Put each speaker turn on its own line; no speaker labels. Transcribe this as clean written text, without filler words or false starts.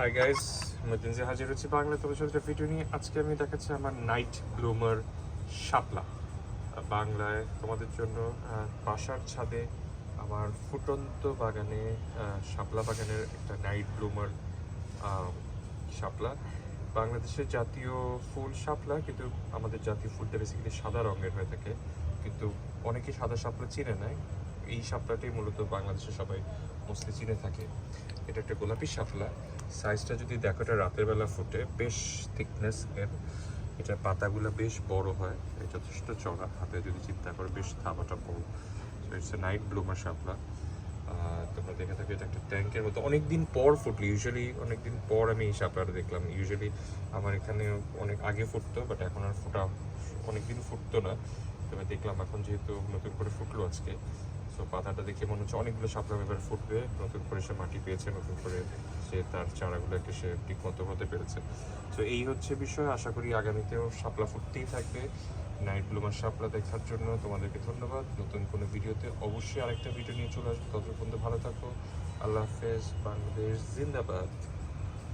Hi guys, মদিন যে হাজির হচ্ছে বাংলা তবে একটা ভিডিও নিয়ে। আজকে আমি দেখাচ্ছি আমার নাইট ব্লুমার শাপলা। বাংলায় তোমাদের জন্য বাসার ছাদে আমার ফুটন্ত বাগানে শাপলা বাগানের একটা নাইট ব্লুমার শাপলা। বাংলাদেশের জাতীয় ফুল শাপলা, কিন্তু আমাদের জাতীয় ফুলটা বেসিক্যালি সাদা রঙের হয়ে থাকে, কিন্তু অনেকে সাদা শাপলা চিনে নেয়। এই শাপলাটাই মূলত বাংলাদেশে সবাই মোস্টলি চিনে থাকে। এটা একটা গোলাপি শাপলা। সাইজটা যদি দেখো, এটা রাতের বেলা ফুটে, বেশ থিকনেস এর। এটার পাতাগুলো বেশ বড় হয়, যথেষ্ট চড়া, হাতে যদি চিন্তা করো বেশ থাবাটা বড়। So it's a night bloomer শাপলা। তোমরা দেখে থাকো, এটা একটা ট্যাঙ্কের মতো অনেকদিন পর ফুটলো। ইউজুয়ালি অনেকদিন পর আমি এই শাপলাটা দেখলাম। ইউজুয়ালি আমার এখানে অনেক আগে ফুটতো, বাট এখন আর ফোটা অনেকদিন ফুটতো না। তবে দেখলাম এখন যেহেতু নতুন করে ফুটলো আজকে, সো পাতাটা দেখে মনে হচ্ছে অনেকগুলো শাপলা এবার ফুটবে। নতুন করে সে মাটি পেয়েছে, নতুন করে সে তার চারাগুলোকে সে ঠিক মতো হতে পেরেছে। তো এই হচ্ছে বিষয়। আশা করি আগামীতেও শাপলা ফুটতেই থাকবে। নাইট ব্লুমার শাপলা দেখার জন্য তোমাদেরকে ধন্যবাদ। নতুন কোনো ভিডিওতে অবশ্যই আরেকটা ভিডিও নিয়ে চলে আসবো। ততক্ষণ ভালো থাকো। আল্লাহ হাফেজ। বাংলাদেশ জিন্দাবাদ।